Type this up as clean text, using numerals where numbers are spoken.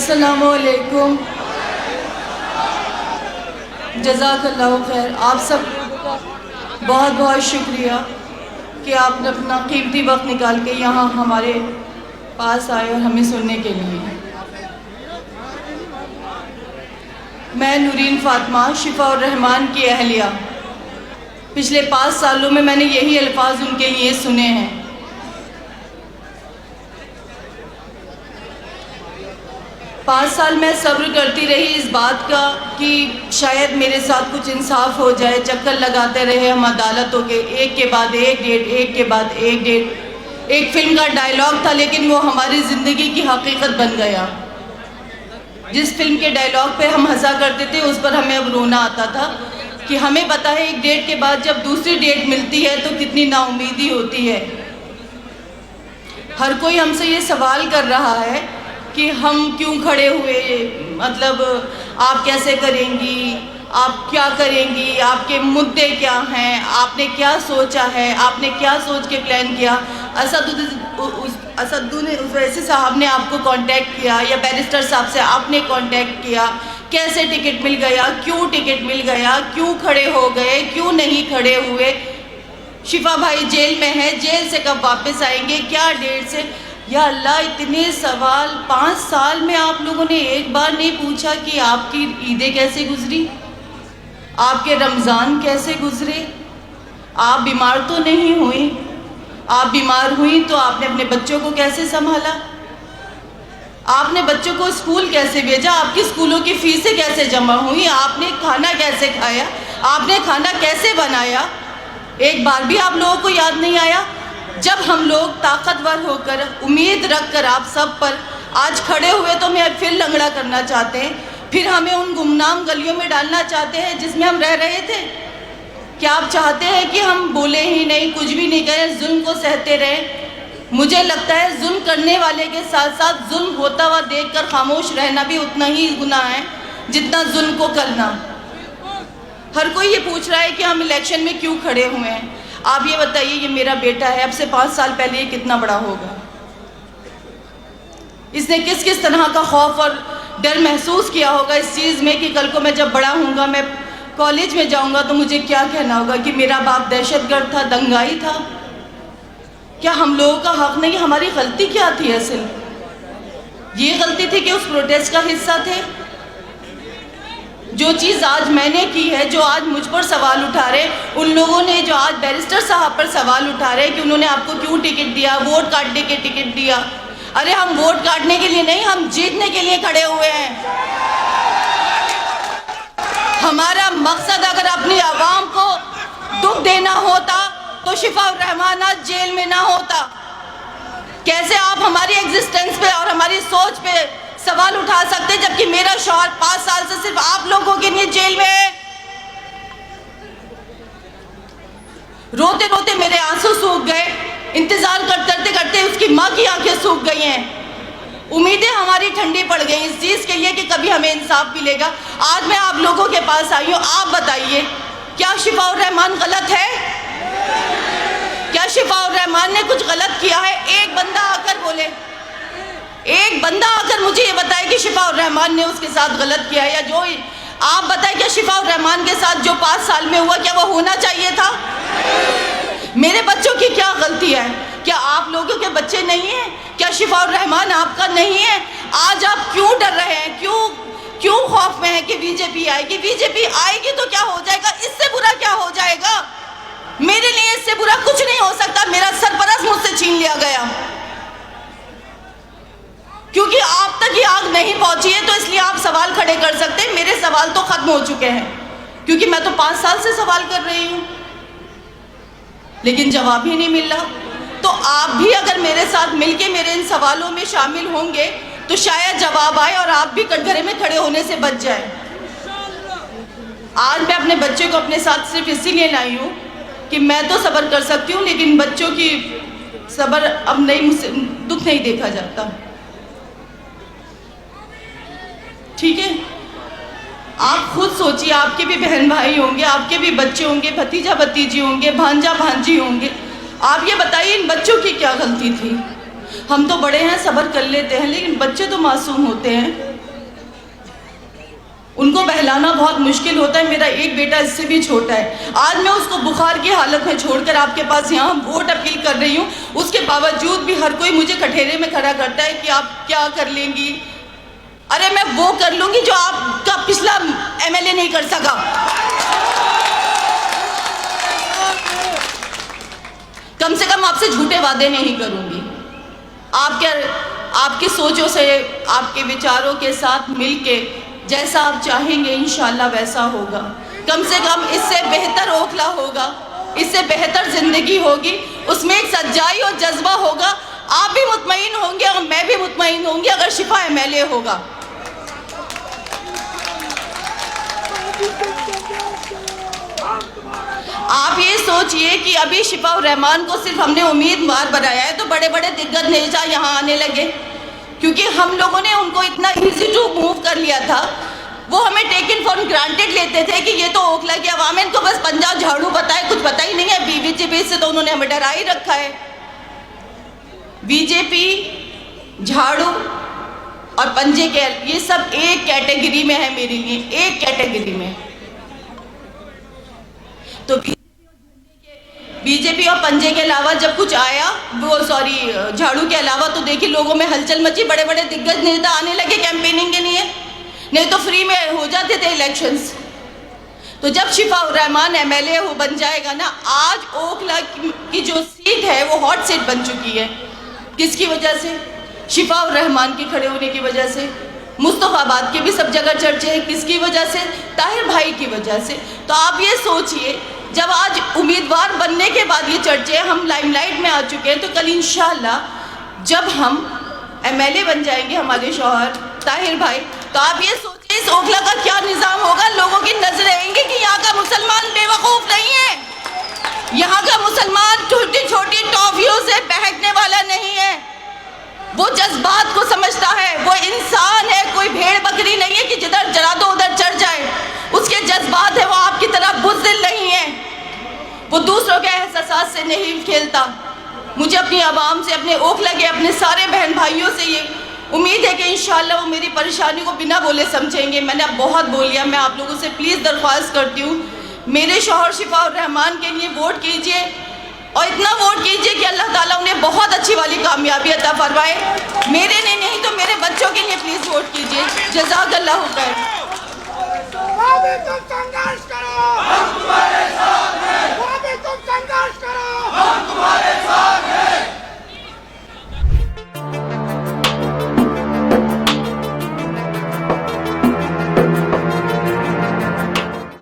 अस्सलामुअलैकुम, जज़ाकल्लाहु खैर। आप सब बहुत बहुत शुक्रिया कि आपने अपना कीमती वक्त निकाल के यहाँ हमारे पास आए और हमें सुनने के लिए। मैं नूरीन फ़ातिमा, शिफा और रहमान की अहलिया। पिछले 5 सालों में मैंने यही अल्फाज उनके लिए सुने हैं। पाँच साल मैं सब्र करती रही इस बात का कि शायद मेरे साथ कुछ इंसाफ हो जाए। चक्कर लगाते रहे हम अदालतों के, एक के बाद एक डेट, एक के बाद एक डेट। एक फिल्म का डायलॉग था लेकिन वो हमारी ज़िंदगी की हकीकत बन गया। जिस फिल्म के डायलॉग पे हम हंसा करते थे उस पर हमें अब रोना आता था कि हमें पता है एक डेट के बाद जब दूसरी डेट मिलती है तो कितनी नाउमीदी होती है। हर कोई हमसे ये सवाल कर रहा है कि हम क्यों खड़े हुए, मतलब आप कैसे करेंगी, आप क्या करेंगी, आपके मुद्दे क्या हैं, आपने क्या सोचा है, आपने क्या सोच के प्लान किया। असदुद्दीन ओवैसी साहब ने आपको कांटेक्ट किया या बैरिस्टर साहब से आपने कांटेक्ट किया, कैसे टिकट मिल गया, क्यों टिकट मिल गया, क्यों खड़े हो गए, क्यों नहीं खड़े हुए। शिफा भाई जेल में है, जेल से कब वापस आएंगे, क्या डेट से। या अल्लाह, इतने सवाल 5 साल में आप लोगों ने एक बार नहीं पूछा कि आपकी ईदें कैसे गुजरी, आपके रमज़ान कैसे गुजरे। आप बीमार तो नहीं हुई, आप बीमार हुई तो आपने अपने बच्चों को कैसे संभाला, आपने बच्चों को स्कूल कैसे भेजा, आपकी स्कूलों की फ़ीसें कैसे जमा हुई, आपने खाना कैसे खाया, आपने खाना कैसे बनाया। एक बार भी आप लोगों को याद नहीं आया। जब हम लोग ताकतवर होकर उम्मीद रखकर आप सब पर आज खड़े हुए तो हमें फिर लंगड़ा करना चाहते हैं, फिर हमें उन गुमनाम गलियों में डालना चाहते हैं जिसमें हम रह रहे थे। क्या आप चाहते हैं कि हम बोले ही नहीं, कुछ भी नहीं करें, जुल्म को सहते रहें। मुझे लगता है जुल्म करने वाले के साथ साथ जुल्म होता हुआ देखकर खामोश रहना भी उतना ही गुनाह है जितना जुल्म को करना। हर कोई ये पूछ रहा है कि हम इलेक्शन में क्यों खड़े हुए हैं। आप ये बताइए, ये मेरा बेटा है, अब से 5 साल पहले ये कितना बड़ा होगा। इसने किस किस तरह का खौफ और डर महसूस किया होगा इस चीज़ में कि कल को मैं जब बड़ा होऊंगा, मैं कॉलेज में जाऊंगा तो मुझे क्या कहना होगा कि मेरा बाप दहशतगर्द था, दंगाई था। क्या हम लोगों का हक नहीं? हमारी गलती क्या थी? असल ये गलती थी कि उस प्रोटेस्ट का हिस्सा थे। जो चीज़ आज मैंने की है, जो आज मुझ पर सवाल उठा रहे, उन लोगों ने जो आज बैरिस्टर साहब पर सवाल उठा रहे कि उन्होंने आपको क्यों टिकट दिया, वोट काटने के टिकट दिया। अरे हम वोट काटने के लिए नहीं, हम जीतने के लिए खड़े हुए हैं। हमारा मकसद अगर अपनी आवाम को दुख देना होता तो शिफा और रहमान आज जेल में ना होता। कैसे आप हमारी एग्जिस्टेंस पे और हमारी सोच पे सवाल उठा सकते जबकि मेरा शौहर 5 साल से सिर्फ आप लोगों के लिए जेल में है। रोते रोते मेरे आंसू सूख गए, इंतजार करते करते उसकी माँ की आंखें सूख गई हैं। उम्मीदें हमारी ठंडी पड़ गई इस चीज़ के लिए कि कभी हमें इंसाफ मिलेगा। आज मैं आप लोगों के पास आई हूँ, आप बताइए क्या शिफा और रहमान गलत है? क्या शिफा और रहमान ने कुछ गलत किया है? एक बंदा आकर बोले, एक बंदा आकर मुझे ये बताए कि शिफा और रहमान ने उसके साथ गलत किया है। या जो आप बताएं, क्या शिफा और रहमान के साथ जो 5 साल में हुआ क्या वो होना चाहिए था? मेरे बच्चों की क्या गलती है? क्या आप लोगों के बच्चे नहीं हैं? क्या शिफा और रहमान आपका नहीं है? आज आप क्यों डर रहे हैं, क्यों खौफ में है कि बीजेपी आएगी? बीजेपी आएगी तो क्या हो जाएगा? इससे बुरा क्या हो जाएगा? मेरे लिए इससे बुरा कुछ नहीं हो सकता। मेरा सरपरस्त मुझसे छीन लिया गया क्योंकि आप तक ये आग नहीं पहुंची है, तो इसलिए आप सवाल खड़े कर सकते हैं। मेरे सवाल तो खत्म हो चुके हैं क्योंकि मैं तो 5 साल से सवाल कर रही हूँ लेकिन जवाब ही नहीं मिल रहा। तो आप भी अगर मेरे साथ मिलके मेरे इन सवालों में शामिल होंगे तो शायद जवाब आए और आप भी कटघरे में खड़े होने से बच जाए। आज मैं अपने बच्चे को अपने साथ सिर्फ इसीलिए लाई हूँ कि मैं तो सब्र कर सकती हूँ लेकिन बच्चों की सब्र अब नहीं, मुझसे दुख नहीं देखा जाता। ठीक है, आप खुद सोचिए, आपके भी बहन भाई होंगे, आपके भी बच्चे होंगे, भतीजा भतीजी होंगे, भांजा भांजी होंगे। आप ये बताइए इन बच्चों की क्या गलती थी? हम तो बड़े हैं, सब्र कर लेते हैं, लेकिन बच्चे तो मासूम होते हैं। चलाना बहुत मुश्किल होता है। मेरा एक बेटा इससे भी छोटा है। आज मैं उसको बुखार की हालत में छोड़कर आपके पास यहाँ वोट अपील कर रही हूँ। उसके बावजूद भी हर कोई मुझे कठेरे में खड़ा करता है कि आप क्या कर लेंगी। अरे मैं वो कर लूँगी जो आपका पिछला MLA नहीं कर सका। कम से कम आपसे झूठे वादे नहीं करूँगी। आपके सोचों से, आपके विचारों के साथ मिलके जैसा आप चाहेंगे इंशाल्लाह वैसा होगा। कम से कम इससे बेहतर ओखला होगा, इससे बेहतर ज़िंदगी होगी। उसमें एक सच्चाई और जज्बा होगा। आप भी मुतमईन होंगे और मैं भी मुतमईन होंगी अगर शिफा MLA होगा। आप ये सोचिए कि अभी शिफा रहमान को सिर्फ हमने उम्मीदवार बनाया है तो बड़े बड़े दिग्गज नेता यहाँ आने लगे, क्योंकि हम लोगों ने उनको इतना इजी टू मूव कर लिया था। वो हमें टेकन फॉर ग्रांटेड लेते थे कि ये तो ओखला की आवाम है, इनको बस पंजा झाड़ू पता है, कुछ पता ही नहीं है। बीजेपी से तो उन्होंने हमें डरा ही रखा है। बीजेपी, झाड़ू और पंजे के, ये सब एक कैटेगरी में है मेरे लिए, एक कैटेगरी में। तो बीजेपी और पंजे के अलावा जब कुछ आया, झाड़ू के अलावा, तो देखिए लोगों में हलचल मची। बड़े बड़े दिग्गज नेता आने लगे कैंपेनिंग के लिए, नहीं तो फ्री में हो जाते थे इलेक्शंस। तो जब शिफा रहमान MLA बन जाएगा ना, आज ओखला की जो सीट है वो हॉट सीट बन चुकी है। किसकी वजह से? शिफा रहमान के खड़े होने की वजह से। मुस्तफ़ाबाद के भी सब जगह चर्चे हैं, किसकी वजह से? ताहिर भाई की वजह से। तो आप ये सोचिए, जब आज उम्मीदवार बनने के बाद ये चर्चे हम लाइमलाइट में आ चुके हैं, तो कल इंशाल्लाह जब हम MLA बन जाएंगे हमारे शौहर ताहिर भाई, तो आप ये सोचिए इस ओखला का क्या निज़ाम होगा। लोगों की नजरें आएंगी कि यहाँ का मुसलमान बेवकूफ़ नहीं है, यहाँ का मुसलमान छोटी छोटी टॉफियों से बहकने वाला नहीं है। वो जज्बात को समझता है, वो इंसान है, कोई भेड़ बकरी नहीं है कि जिधर जला दो उधर चढ़ जाए। उसके जज्बात है, वो आपकी तरह बुज़दिल नहीं है, वो दूसरों के एहसास से नहीं खेलता। मुझे अपनी आवाम से, अपने ओखला के अपने सारे बहन भाइयों से ये उम्मीद है कि इंशाल्लाह वो मेरी परेशानी को बिना बोले समझेंगे। मैंने अब बहुत बोल लिया। मैं आप लोगों से प्लीज़ दरख्वास्त करती हूँ, मेरे शौहर शिफा रहमान के लिए वोट कीजिए, और इतना वोट कीजिए कि अल्लाह ताला उन्हें बहुत अच्छी वाली कामयाबी अता फरमाए। मेरे लिए नहीं तो मेरे बच्चों के लिए प्लीज़ वोट कीजिए। जज़ाकल्लाहु खैर।